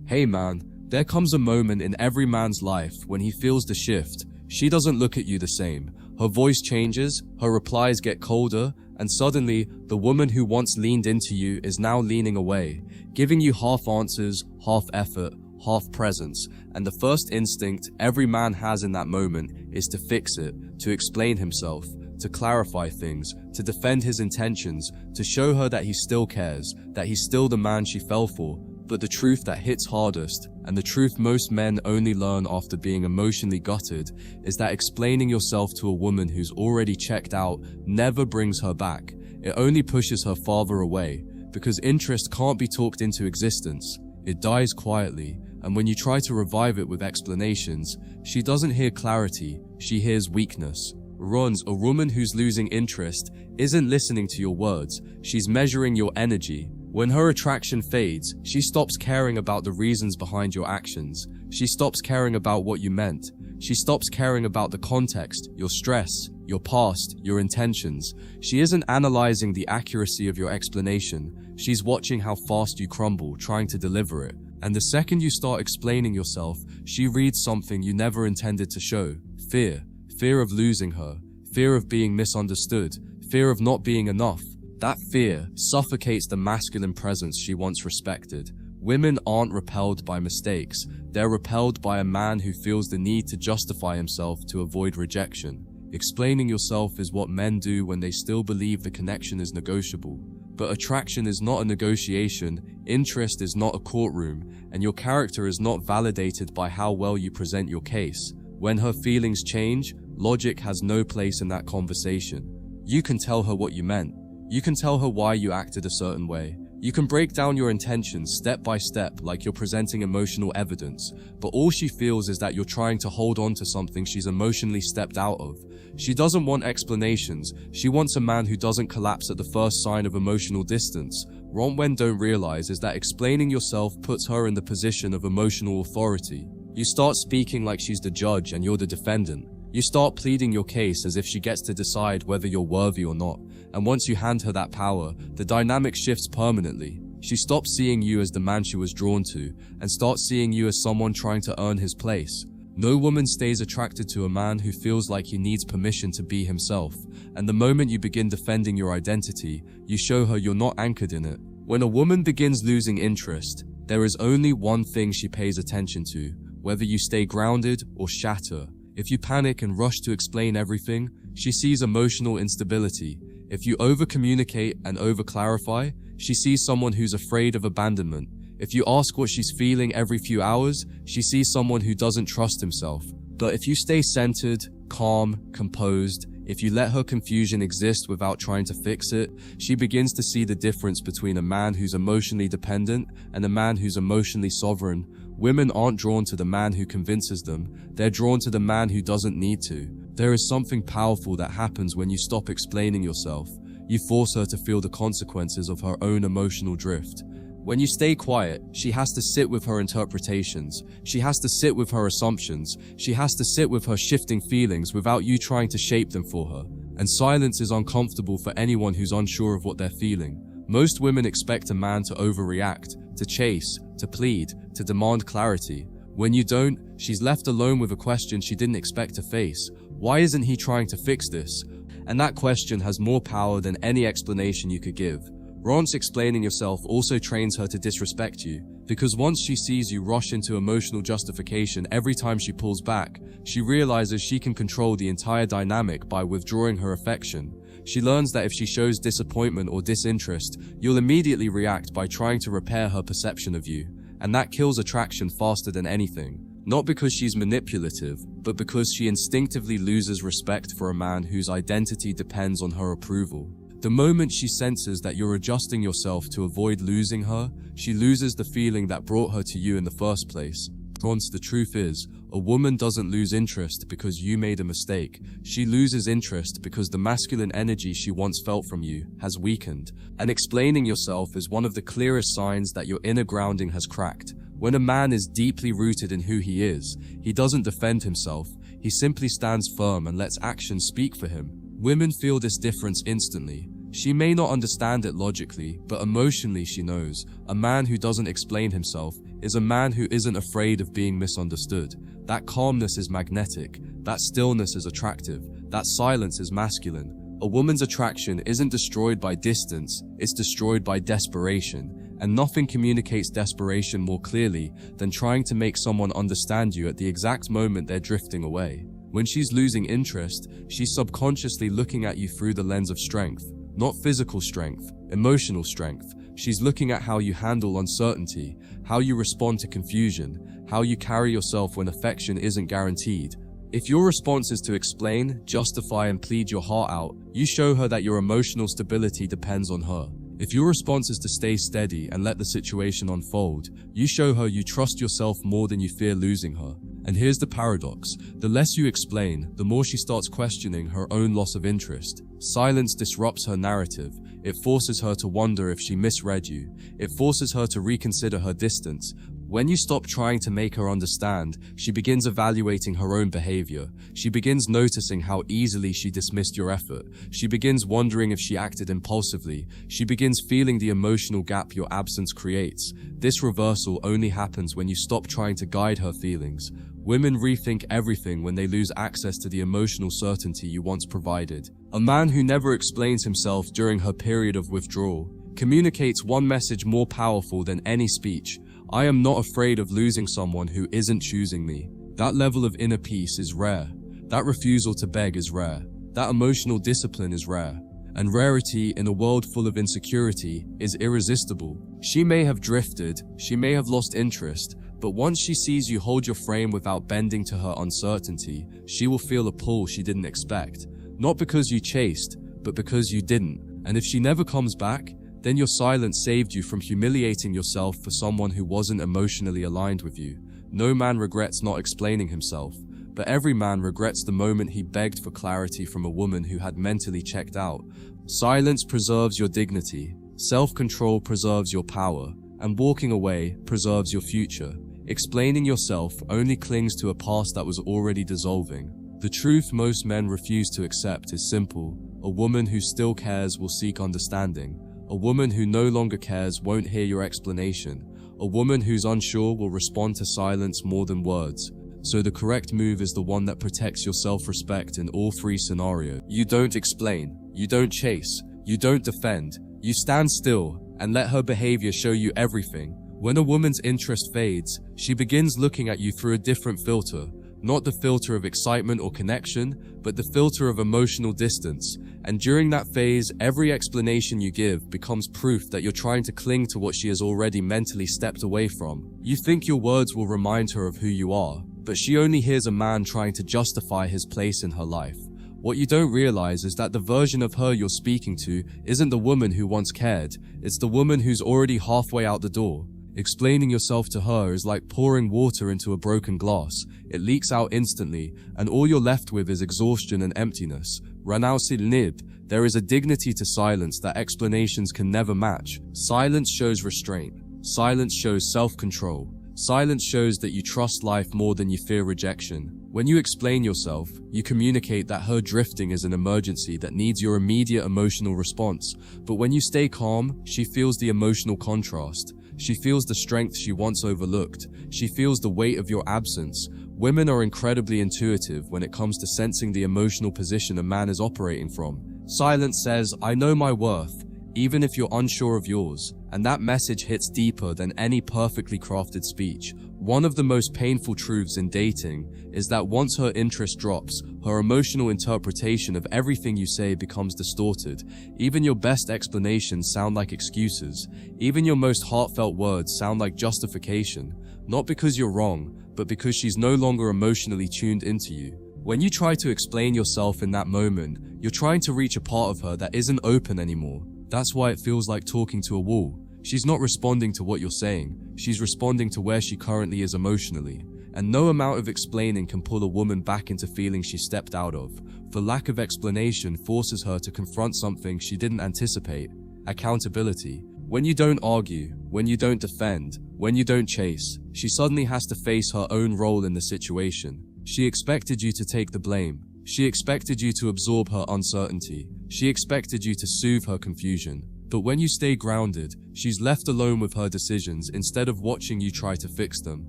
Hey man, there comes a moment in every man's life when he feels the shift. She doesn't look at you the same. Her voice changes, her replies get colder, and suddenly, the woman who once leaned into you is now leaning away, giving you half answers, half effort, half presence, and the first instinct every man has in that moment is to fix it, to explain himself, to clarify things, to defend his intentions, to show her that he still cares, that he's still the man she fell for. But the truth that hits hardest, and the truth most men only learn after being emotionally gutted, is that explaining yourself to a woman who's already checked out never brings her back. It only pushes her farther away, because interest can't be talked into existence. It dies quietly, and when you try to revive it with explanations, she doesn't hear clarity, she hears weakness. Runs, a woman who's losing interest isn't listening to your words, she's measuring your energy. When her attraction fades, she stops caring about the reasons behind your actions. She stops caring about what you meant. She stops caring about the context, your stress, your past, your intentions. She isn't analyzing the accuracy of your explanation. She's watching how fast you crumble, trying to deliver it. And the second you start explaining yourself, she reads something you never intended to show. Fear. Fear of losing her. Fear of being misunderstood. Fear of not being enough. That fear suffocates the masculine presence she once respected. Women aren't repelled by mistakes. They're repelled by a man who feels the need to justify himself to avoid rejection. Explaining yourself is what men do when they still believe the connection is negotiable. But attraction is not a negotiation, interest is not a courtroom, and your character is not validated by how well you present your case. When her feelings change, logic has no place in that conversation. You can tell her what you meant. You can tell her why you acted a certain way. You can break down your intentions step by step like you're presenting emotional evidence, but all she feels is that you're trying to hold on to something she's emotionally stepped out of. She doesn't want explanations, she wants a man who doesn't collapse at the first sign of emotional distance. What men don't realize is that explaining yourself puts her in the position of emotional authority. You start speaking like she's the judge and you're the defendant. You start pleading your case as if she gets to decide whether you're worthy or not. And once you hand her that power, the dynamic shifts permanently. She stops seeing you as the man she was drawn to, and starts seeing you as someone trying to earn his place. No woman stays attracted to a man who feels like he needs permission to be himself. And the moment you begin defending your identity, you show her you're not anchored in it. When a woman begins losing interest, there is only one thing she pays attention to, whether you stay grounded or shatter. If you panic and rush to explain everything, she sees emotional instability. If you over-communicate and over-clarify, she sees someone who's afraid of abandonment. If you ask what she's feeling every few hours, she sees someone who doesn't trust himself. But if you stay centered, calm, composed, if you let her confusion exist without trying to fix it, she begins to see the difference between a man who's emotionally dependent and a man who's emotionally sovereign. Women aren't drawn to the man who convinces them, they're drawn to the man who doesn't need to. There is something powerful that happens when you stop explaining yourself. You force her to feel the consequences of her own emotional drift. When you stay quiet, she has to sit with her interpretations. She has to sit with her assumptions. She has to sit with her shifting feelings without you trying to shape them for her. And silence is uncomfortable for anyone who's unsure of what they're feeling. Most women expect a man to overreact, to chase, to plead, to demand clarity. When you don't, she's left alone with a question she didn't expect to face. Why isn't he trying to fix this? And that question has more power than any explanation you could give. Once explaining yourself also trains her to disrespect you, because once she sees you rush into emotional justification every time she pulls back, she realizes she can control the entire dynamic by withdrawing her affection. She learns that if she shows disappointment or disinterest, you'll immediately react by trying to repair her perception of you, and that kills attraction faster than anything. Not because she's manipulative, but because she instinctively loses respect for a man whose identity depends on her approval. The moment she senses that you're adjusting yourself to avoid losing her, she loses the feeling that brought her to you in the first place. Once the truth is, a woman doesn't lose interest because you made a mistake. She loses interest because the masculine energy she once felt from you has weakened. And explaining yourself is one of the clearest signs that your inner grounding has cracked. When a man is deeply rooted in who he is, he doesn't defend himself. He simply stands firm and lets action speak for him. Women feel this difference instantly. She may not understand it logically, but emotionally she knows. A man who doesn't explain himself is a man who isn't afraid of being misunderstood. That calmness is magnetic. That stillness is attractive. That silence is masculine. A woman's attraction isn't destroyed by distance, it's destroyed by desperation. And nothing communicates desperation more clearly than trying to make someone understand you at the exact moment they're drifting away. When she's losing interest, she's subconsciously looking at you through the lens of strength. Not physical strength, emotional strength. She's looking at how you handle uncertainty, how you respond to confusion, how you carry yourself when affection isn't guaranteed. If your response is to explain, justify, and plead your heart out, you show her that your emotional stability depends on her. If your response is to stay steady and let the situation unfold, you show her you trust yourself more than you fear losing her. And here's the paradox. The less you explain, the more she starts questioning her own loss of interest. Silence disrupts her narrative. It forces her to wonder if she misread you. It forces her to reconsider her distance. When you stop trying to make her understand, she begins evaluating her own behavior. She begins noticing how easily she dismissed your effort. She begins wondering if she acted impulsively. She begins feeling the emotional gap your absence creates. This reversal only happens when you stop trying to guide her feelings. Women rethink everything when they lose access to the emotional certainty you once provided. A man who never explains himself during her period of withdrawal communicates one message more powerful than any speech. I am not afraid of losing someone who isn't choosing me. That level of inner peace is rare. That refusal to beg is rare. That emotional discipline is rare. And rarity in a world full of insecurity is irresistible. She may have drifted, she may have lost interest, but once she sees you hold your frame without bending to her uncertainty, she will feel a pull she didn't expect. Not because you chased, but because you didn't. And if she never comes back, then your silence saved you from humiliating yourself for someone who wasn't emotionally aligned with you. No man regrets not explaining himself, but every man regrets the moment he begged for clarity from a woman who had mentally checked out. Silence preserves your dignity, self-control preserves your power, and walking away preserves your future. Explaining yourself only clings to a past that was already dissolving. The truth most men refuse to accept is simple. A woman who still cares will seek understanding. A woman who no longer cares won't hear your explanation. A woman who's unsure will respond to silence more than words. So the correct move is the one that protects your self-respect in all three scenarios. You don't explain, you don't chase, you don't defend, you stand still and let her behavior show you everything. When a woman's interest fades, she begins looking at you through a different filter. Not the filter of excitement or connection, but the filter of emotional distance. And during that phase, every explanation you give becomes proof that you're trying to cling to what she has already mentally stepped away from. You think your words will remind her of who you are, but she only hears a man trying to justify his place in her life. What you don't realize is that the version of her you're speaking to isn't the woman who once cared, it's the woman who's already halfway out the door. Explaining yourself to her is like pouring water into a broken glass. It leaks out instantly, and all you're left with is exhaustion and emptiness. Ranausil nib, there is a dignity to silence that explanations can never match. Silence shows restraint. Silence shows self-control. Silence shows that you trust life more than you fear rejection. When you explain yourself, you communicate that her drifting is an emergency that needs your immediate emotional response. But when you stay calm, she feels the emotional contrast. She feels the strength she once overlooked. She feels the weight of your absence. Women are incredibly intuitive when it comes to sensing the emotional position a man is operating from. Silence says, I know my worth, even if you're unsure of yours. And that message hits deeper than any perfectly crafted speech. One of the most painful truths in dating is that once her interest drops, her emotional interpretation of everything you say becomes distorted. Even your best explanations sound like excuses. Even your most heartfelt words sound like justification. Not because you're wrong, but because she's no longer emotionally tuned into you. When you try to explain yourself in that moment, you're trying to reach a part of her that isn't open anymore. That's why it feels like talking to a wall. She's not responding to what you're saying. She's responding to where she currently is emotionally. And no amount of explaining can pull a woman back into feelings she stepped out of. For lack of explanation forces her to confront something she didn't anticipate. Accountability. When you don't argue, when you don't defend, when you don't chase, she suddenly has to face her own role in the situation. She expected you to take the blame. She expected you to absorb her uncertainty. She expected you to soothe her confusion. But when you stay grounded, she's left alone with her decisions instead of watching you try to fix them.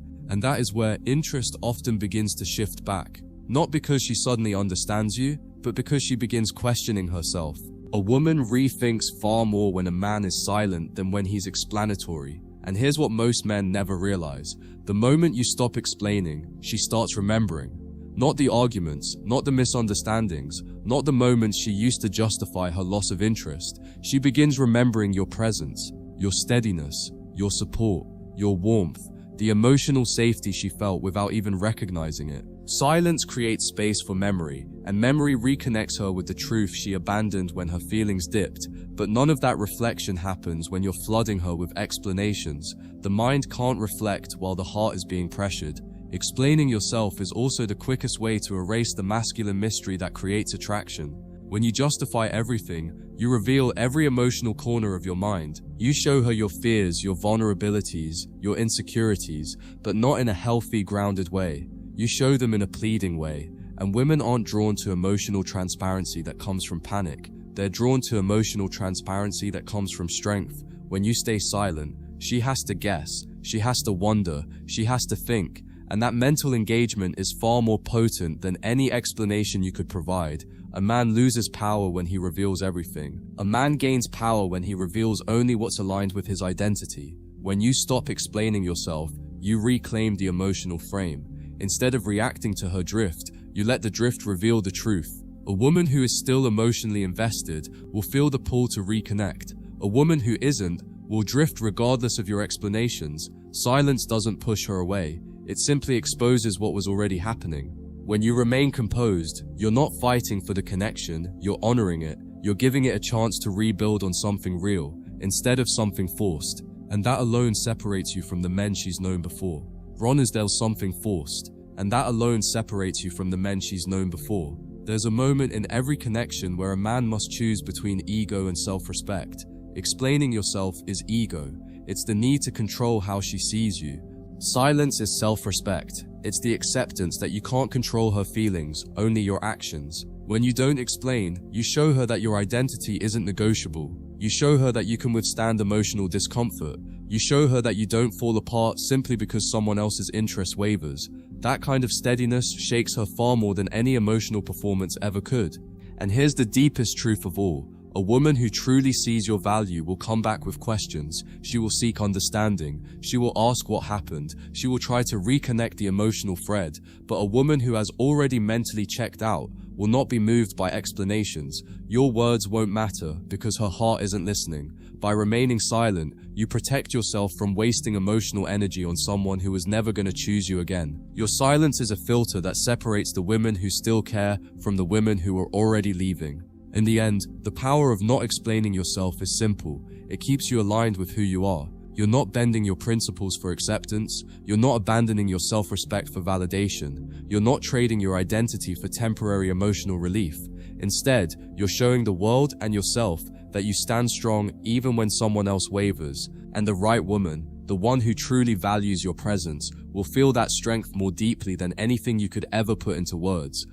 And that is where interest often begins to shift back. Not because she suddenly understands you, but because she begins questioning herself. A woman rethinks far more when a man is silent than when he's explanatory. And here's what most men never realize. The moment you stop explaining, she starts remembering. Not the arguments, not the misunderstandings, not the moments she used to justify her loss of interest. She begins remembering your presence, your steadiness, your support, your warmth, the emotional safety she felt without even recognizing it. Silence creates space for memory, and memory reconnects her with the truth she abandoned when her feelings dipped. But none of that reflection happens when you're flooding her with explanations. The mind can't reflect while the heart is being pressured. Explaining yourself is also the quickest way to erase the masculine mystery that creates attraction. When you justify everything, you reveal every emotional corner of your mind. You show her your fears, your vulnerabilities, your insecurities, but not in a healthy, grounded way. You show them in a pleading way, and women aren't drawn to emotional transparency that comes from panic. They're drawn to emotional transparency that comes from strength. When you stay silent, she has to guess, she has to wonder, she has to think, and that mental engagement is far more potent than any explanation you could provide. A man loses power when he reveals everything. A man gains power when he reveals only what's aligned with his identity. When you stop explaining yourself, you reclaim the emotional frame. Instead of reacting to her drift, you let the drift reveal the truth. A woman who is still emotionally invested will feel the pull to reconnect. A woman who isn't will drift regardless of your explanations. Silence doesn't push her away. It simply exposes what was already happening. When you remain composed, you're not fighting for the connection, you're honoring it. You're giving it a chance to rebuild on something real, instead of something forced. And that alone separates you from the men she's known before. Ron is there's something forced, and that alone separates you from the men she's known before. There's a moment in every connection where a man must choose between ego and self-respect. Explaining yourself is ego. It's the need to control how she sees you. Silence is self-respect. It's the acceptance that you can't control her feelings, only your actions. When you don't explain, you show her that your identity isn't negotiable. You show her that you can withstand emotional discomfort. You show her that you don't fall apart simply because someone else's interest wavers. That kind of steadiness shakes her far more than any emotional performance ever could. And here's the deepest truth of all. A woman who truly sees your value will come back with questions. She will seek understanding. She will ask what happened. She will try to reconnect the emotional thread. But a woman who has already mentally checked out will not be moved by explanations. Your words won't matter because her heart isn't listening. By remaining silent, you protect yourself from wasting emotional energy on someone who is never going to choose you again. Your silence is a filter that separates the women who still care from the women who are already leaving. In the end, the power of not explaining yourself is simple. It keeps you aligned with who you are. You're not bending your principles for acceptance. You're not abandoning your self-respect for validation. You're not trading your identity for temporary emotional relief. Instead, you're showing the world and yourself that you stand strong even when someone else wavers. And the right woman, the one who truly values your presence, will feel that strength more deeply than anything you could ever put into words.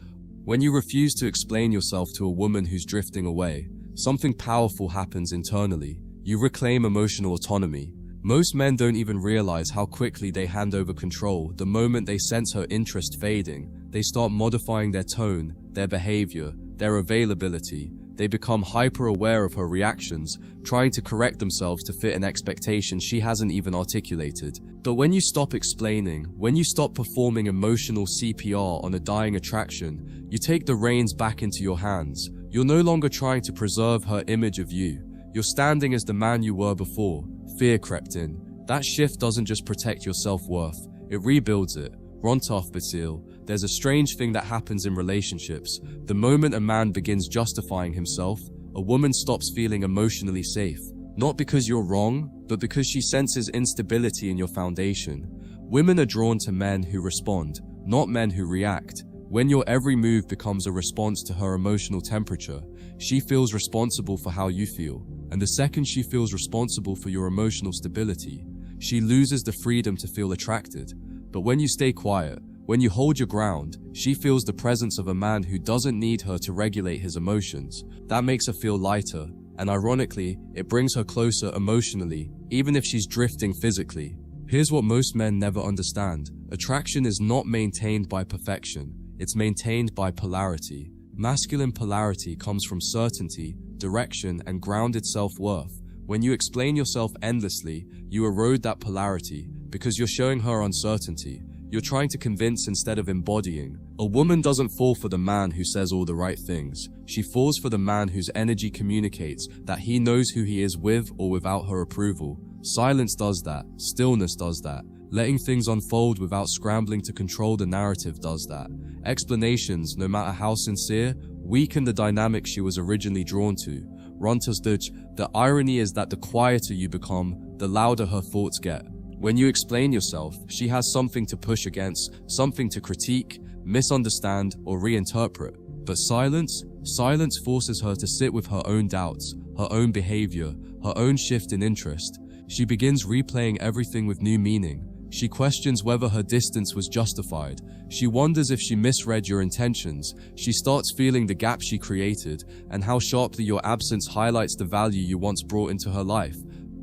When you refuse to explain yourself to a woman who's drifting away, something powerful happens internally. You reclaim emotional autonomy. Most men don't even realize how quickly they hand over control. The moment they sense her interest fading, they start modifying their tone, their behavior, their availability. They become hyper-aware of her reactions, trying to correct themselves to fit an expectation she hasn't even articulated. But when you stop explaining, when you stop performing emotional CPR on a dying attraction, you take the reins back into your hands. You're no longer trying to preserve her image of you. You're standing as the man you were before. Fear crept in. That shift doesn't just protect your self-worth, it rebuilds it. Rontoff Basil, there's a strange thing that happens in relationships. The moment a man begins justifying himself, a woman stops feeling emotionally safe. Not because you're wrong, but because she senses instability in your foundation. Women are drawn to men who respond, not men who react. When your every move becomes a response to her emotional temperature, she feels responsible for how you feel. And the second she feels responsible for your emotional stability, she loses the freedom to feel attracted. But when you stay quiet, When you hold your ground, she feels the presence of a man who doesn't need her to regulate his emotions. That makes her feel lighter, and ironically, it brings her closer emotionally, even if she's drifting physically. Here's what most men never understand. Attraction is not maintained by perfection, it's maintained by polarity. Masculine polarity comes from certainty, direction, and grounded self-worth. When you explain yourself endlessly, you erode that polarity because you're showing her uncertainty. You're trying to convince instead of embodying. A woman doesn't fall for the man who says all the right things. She falls for the man whose energy communicates that he knows who he is with or without her approval. Silence does that. Stillness does that. Letting things unfold without scrambling to control the narrative does that. Explanations, no matter how sincere, weaken the dynamic she was originally drawn to. The irony is that the quieter you become, the louder her thoughts get. When you explain yourself, she has something to push against, something to critique, misunderstand, or reinterpret. But silence forces her to sit with her own doubts, her own behavior, her own shift in interest. She begins replaying everything with new meaning. She questions whether her distance was justified. She wonders if she misread your intentions. She starts feeling the gap she created and how sharply your absence highlights the value you once brought into her life.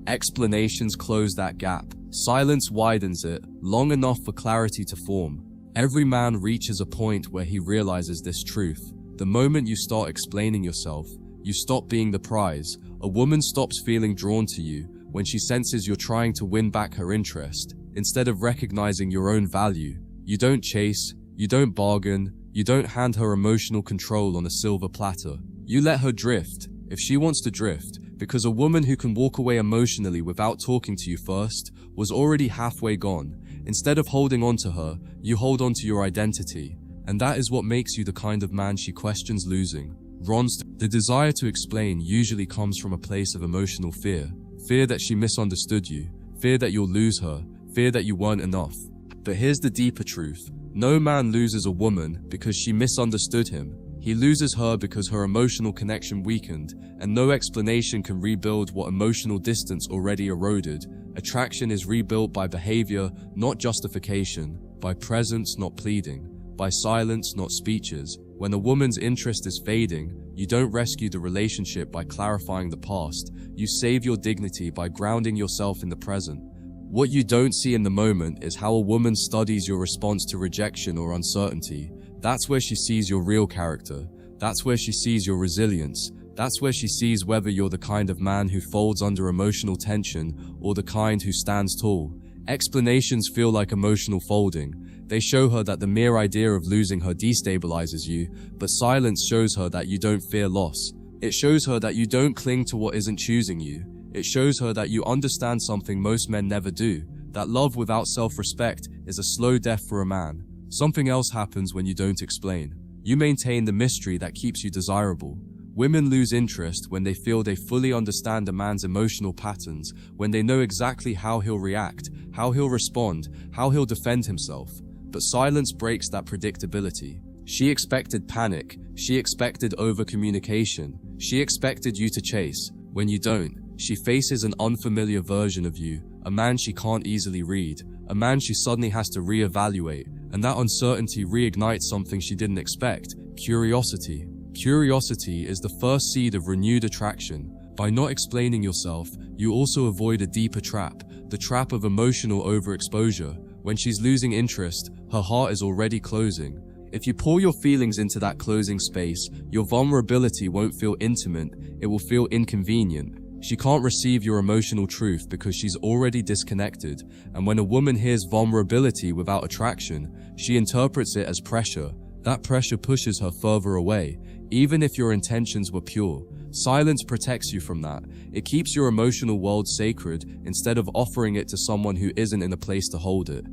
Explanations close that gap. Silence widens it, long enough for clarity to form. Every man reaches a point where he realizes this truth. The moment you start explaining yourself, you stop being the prize. A woman stops feeling drawn to you when she senses you're trying to win back her interest, instead of recognizing your own value. You don't chase, you don't bargain, you don't hand her emotional control on a silver platter. You let her drift, if she wants to drift, because a woman who can walk away emotionally without talking to you first was already halfway gone. Instead of holding on to her, you hold on to your identity. And that is what makes you the kind of man she questions losing. The desire to explain usually comes from a place of emotional fear. Fear that she misunderstood you, fear that you'll lose her, fear that you weren't enough. But here's the deeper truth. No man loses a woman because she misunderstood him. He loses her because her emotional connection weakened, and no explanation can rebuild what emotional distance already eroded. Attraction is rebuilt by behavior, not justification, by presence, not pleading, by silence, not speeches. When a woman's interest is fading, you don't rescue the relationship by clarifying the past. You save your dignity by grounding yourself in the present. What you don't see in the moment is how a woman studies your response to rejection or uncertainty. That's where she sees your real character. That's where she sees your resilience. That's where she sees whether you're the kind of man who folds under emotional tension or the kind who stands tall. Explanations feel like emotional folding. They show her that the mere idea of losing her destabilizes you, but silence shows her that you don't fear loss. It shows her that you don't cling to what isn't choosing you. It shows her that you understand something most men never do, that love without self-respect is a slow death for a man. Something else happens when you don't explain. You maintain the mystery that keeps you desirable. Women lose interest when they feel they fully understand a man's emotional patterns, when they know exactly how he'll react, how he'll respond, how he'll defend himself. But silence breaks that predictability. She expected panic. She expected over-communication. She expected you to chase. When you don't, she faces an unfamiliar version of you, a man she can't easily read, a man she suddenly has to reevaluate, and that uncertainty reignites something she didn't expect: curiosity. Curiosity is the first seed of renewed attraction. By not explaining yourself, you also avoid a deeper trap, the trap of emotional overexposure. When she's losing interest, her heart is already closing. If you pour your feelings into that closing space, your vulnerability won't feel intimate, it will feel inconvenient. She can't receive your emotional truth because she's already disconnected, and when a woman hears vulnerability without attraction, she interprets it as pressure. That pressure pushes her further away, even if your intentions were pure. Silence protects you from that. It keeps your emotional world sacred instead of offering it to someone who isn't in a place to hold it.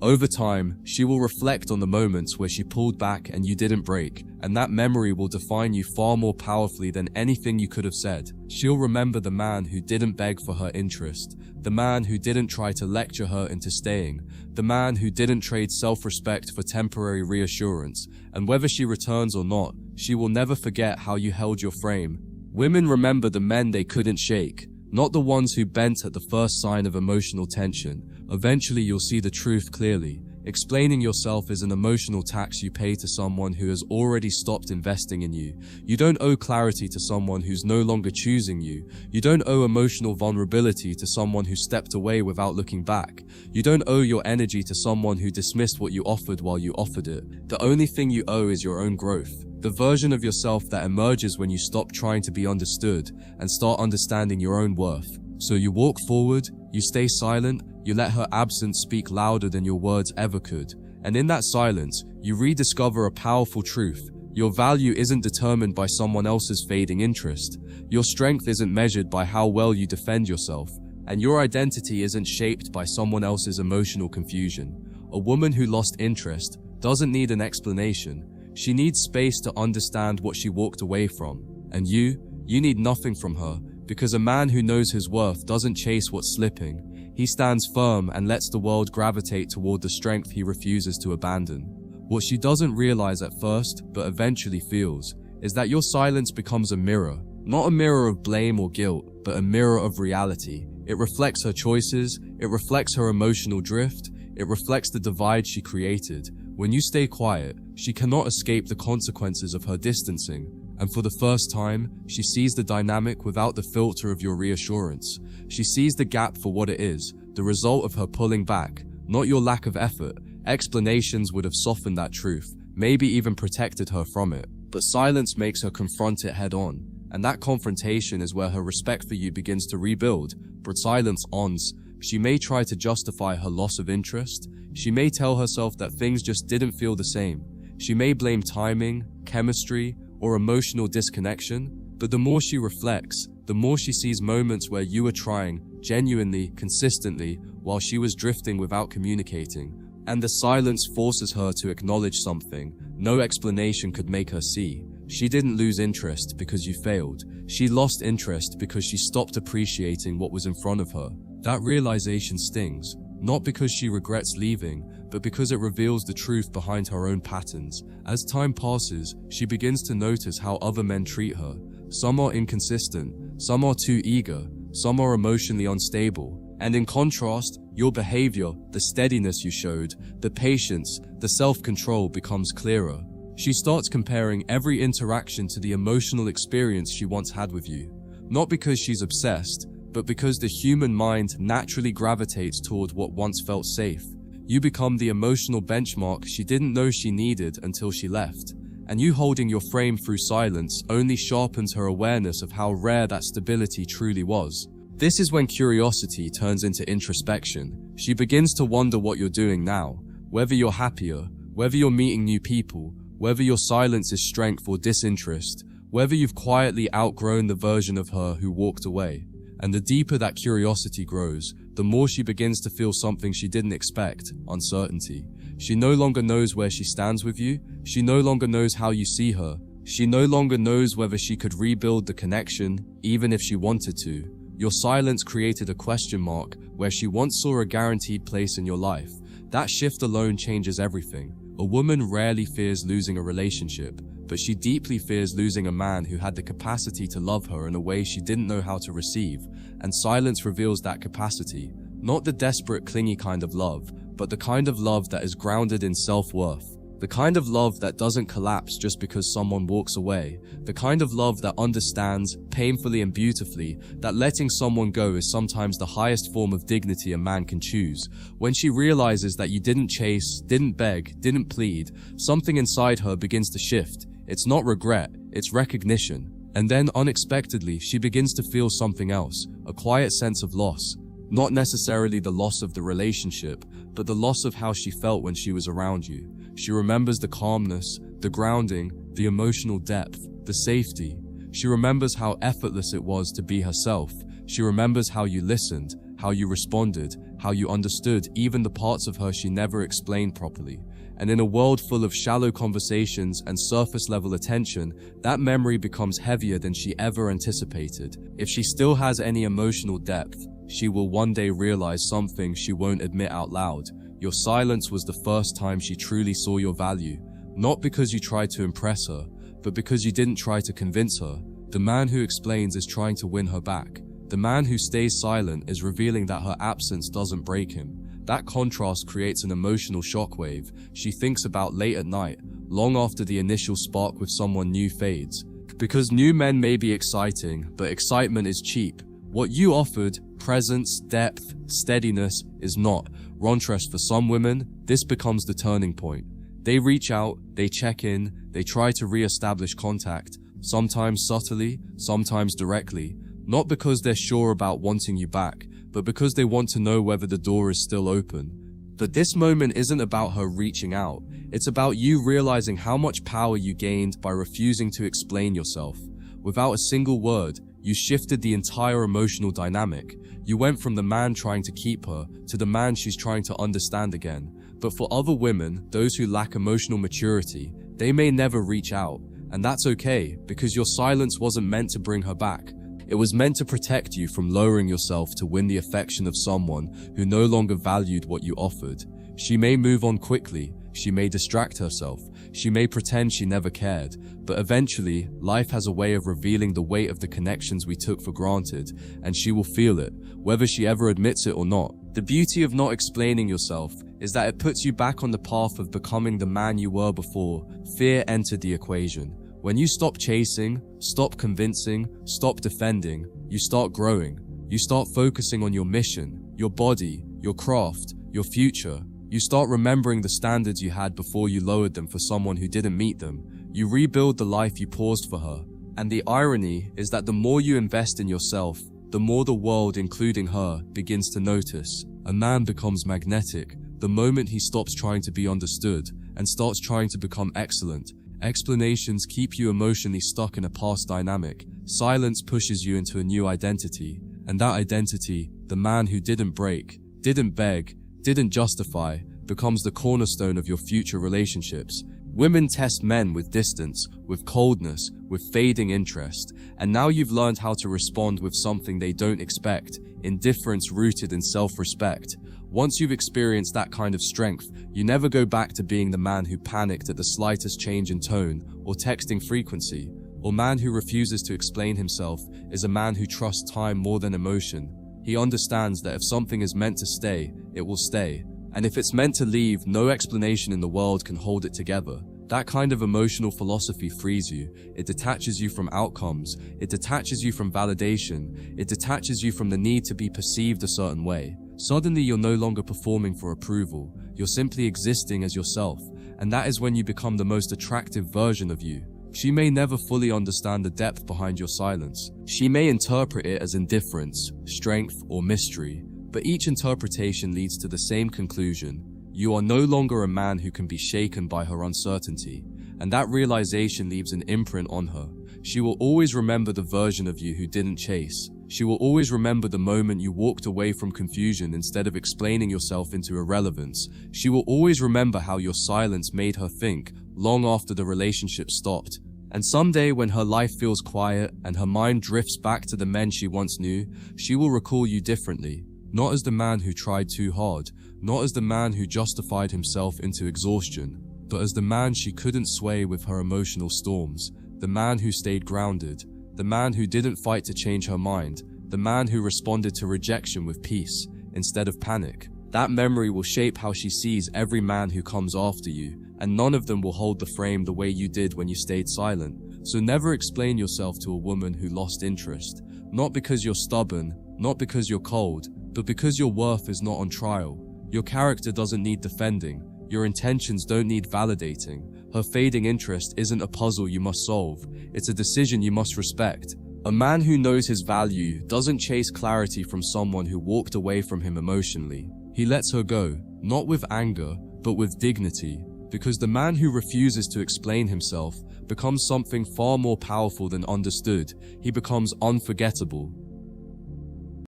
Over time, she will reflect on the moments where she pulled back and you didn't break, and that memory will define you far more powerfully than anything you could have said. She'll remember the man who didn't beg for her interest, the man who didn't try to lecture her into staying, the man who didn't trade self-respect for temporary reassurance, and whether she returns or not, she will never forget how you held your frame. Women remember the men they couldn't shake, not the ones who bent at the first sign of emotional tension. Eventually you'll see the truth clearly. Explaining yourself is an emotional tax you pay to someone who has already stopped investing in you. You don't owe clarity to someone who's no longer choosing you. You don't owe emotional vulnerability to someone who stepped away without looking back. You don't owe your energy to someone who dismissed what you offered while you offered it. The only thing you owe is your own growth. The version of yourself that emerges when you stop trying to be understood and start understanding your own worth. So you walk forward, you stay silent, you let her absence speak louder than your words ever could. And in that silence, you rediscover a powerful truth. Your value isn't determined by someone else's fading interest. Your strength isn't measured by how well you defend yourself. And your identity isn't shaped by someone else's emotional confusion. A woman who lost interest doesn't need an explanation. She needs space to understand what she walked away from. And you need nothing from her, because a man who knows his worth doesn't chase what's slipping. He stands firm and lets the world gravitate toward the strength he refuses to abandon. What she doesn't realize at first, but eventually feels, is that your silence becomes a mirror. Not a mirror of blame or guilt, but a mirror of reality. It reflects her choices, it reflects her emotional drift, it reflects the divide she created. When you stay quiet, she cannot escape the consequences of her distancing. And for the first time, she sees the dynamic without the filter of your reassurance. She sees the gap for what it is, the result of her pulling back, not your lack of effort. Explanations would have softened that truth, maybe even protected her from it. But silence makes her confront it head on. And that confrontation is where her respect for you begins to rebuild. But silence ons. She may try to justify her loss of interest. She may tell herself that things just didn't feel the same. She may blame timing, chemistry, or emotional disconnection, but the more she reflects, the more she sees moments where you were trying, genuinely, consistently, while she was drifting without communicating. And the silence forces her to acknowledge something no explanation could make her see. She didn't lose interest because you failed. She lost interest because she stopped appreciating what was in front of her. That realization stings, not because she regrets leaving, but because it reveals the truth behind her own patterns. As time passes, she begins to notice how other men treat her. Some are inconsistent, some are too eager, some are emotionally unstable. And in contrast, your behavior, the steadiness you showed, the patience, the self-control becomes clearer. She starts comparing every interaction to the emotional experience she once had with you. Not because she's obsessed, but because the human mind naturally gravitates toward what once felt safe. You become the emotional benchmark she didn't know she needed until she left. And you holding your frame through silence only sharpens her awareness of how rare that stability truly was. This is when curiosity turns into introspection. She begins to wonder what you're doing now, whether you're happier, whether you're meeting new people, whether your silence is strength or disinterest, whether you've quietly outgrown the version of her who walked away. And the deeper that curiosity grows, the more she begins to feel something she didn't expect, uncertainty. She no longer knows where she stands with you. She no longer knows how you see her. She no longer knows whether she could rebuild the connection, even if she wanted to. Your silence created a question mark where she once saw a guaranteed place in your life. That shift alone changes everything. A woman rarely fears losing a relationship, but she deeply fears losing a man who had the capacity to love her in a way she didn't know how to receive. And silence reveals that capacity. Not the desperate, clingy kind of love, but the kind of love that is grounded in self-worth. The kind of love that doesn't collapse just because someone walks away. The kind of love that understands, painfully and beautifully, that letting someone go is sometimes the highest form of dignity a man can choose. When she realizes that you didn't chase, didn't beg, didn't plead, something inside her begins to shift. It's not regret, it's recognition. And then, unexpectedly, she begins to feel something else, a quiet sense of loss. Not necessarily the loss of the relationship, but the loss of how she felt when she was around you. She remembers the calmness, the grounding, the emotional depth, the safety. She remembers how effortless it was to be herself. She remembers how you listened, how you responded, how you understood even the parts of her she never explained properly. And in a world full of shallow conversations and surface-level attention, that memory becomes heavier than she ever anticipated. If she still has any emotional depth, she will one day realize something she won't admit out loud. Your silence was the first time she truly saw your value, not because you tried to impress her, but because you didn't try to convince her. The man who explains is trying to win her back. The man who stays silent is revealing that her absence doesn't break him. That contrast creates an emotional shockwave she thinks about late at night, long after the initial spark with someone new fades. Because new men may be exciting, but excitement is cheap. What you offered, presence, depth, steadiness, is not. Contrast for some women, this becomes the turning point. They reach out, they check in, they try to re-establish contact, sometimes subtly, sometimes directly, not because they're sure about wanting you back, but because they want to know whether the door is still open. But this moment isn't about her reaching out. It's about you realizing how much power you gained by refusing to explain yourself. Without a single word, you shifted the entire emotional dynamic. You went from the man trying to keep her to the man she's trying to understand again. But for other women, those who lack emotional maturity, they may never reach out. And that's okay, because your silence wasn't meant to bring her back. It was meant to protect you from lowering yourself to win the affection of someone who no longer valued what you offered. She may move on quickly, she may distract herself, she may pretend she never cared, but eventually, life has a way of revealing the weight of the connections we took for granted, and she will feel it, whether she ever admits it or not. The beauty of not explaining yourself is that it puts you back on the path of becoming the man you were before fear entered the equation. When you stop chasing, stop convincing, stop defending, you start growing. You start focusing on your mission, your body, your craft, your future. You start remembering the standards you had before you lowered them for someone who didn't meet them. You rebuild the life you paused for her. And the irony is that the more you invest in yourself, the more the world, including her, begins to notice. A man becomes magnetic the moment he stops trying to be understood and starts trying to become excellent. Explanations keep you emotionally stuck in a past dynamic. Silence pushes you into a new identity. And that identity, the man who didn't break, didn't beg, didn't justify, becomes the cornerstone of your future relationships. Women test men with distance, with coldness, with fading interest. And now you've learned how to respond with something they don't expect, indifference rooted in self-respect. Once you've experienced that kind of strength, you never go back to being the man who panicked at the slightest change in tone or texting frequency. A man who refuses to explain himself is a man who trusts time more than emotion. He understands that if something is meant to stay, it will stay. And if it's meant to leave, no explanation in the world can hold it together. That kind of emotional philosophy frees you. It detaches you from outcomes. It detaches you from validation. It detaches you from the need to be perceived a certain way. Suddenly, you're no longer performing for approval. You're simply existing as yourself. And that is when you become the most attractive version of you. She may never fully understand the depth behind your silence. She may interpret it as indifference, strength, or mystery. But each interpretation leads to the same conclusion. You are no longer a man who can be shaken by her uncertainty. And that realization leaves an imprint on her. She will always remember the version of you who didn't chase. She will always remember the moment you walked away from confusion instead of explaining yourself into irrelevance. She will always remember how your silence made her think, long after the relationship stopped. And someday when her life feels quiet and her mind drifts back to the men she once knew, she will recall you differently. Not as the man who tried too hard, not as the man who justified himself into exhaustion, but as the man she couldn't sway with her emotional storms, the man who stayed grounded, the man who didn't fight to change her mind, the man who responded to rejection with peace instead of panic. That memory will shape how she sees every man who comes after you, and none of them will hold the frame the way you did when you stayed silent. So never explain yourself to a woman who lost interest, not because you're stubborn, not because you're cold, but because your worth is not on trial. Your character doesn't need defending. Your intentions don't need validating. Her fading interest isn't a puzzle you must solve. It's a decision you must respect. A man who knows his value doesn't chase clarity from someone who walked away from him emotionally. He lets her go, not with anger, but with dignity. Because the man who refuses to explain himself becomes something far more powerful than understood. He becomes unforgettable.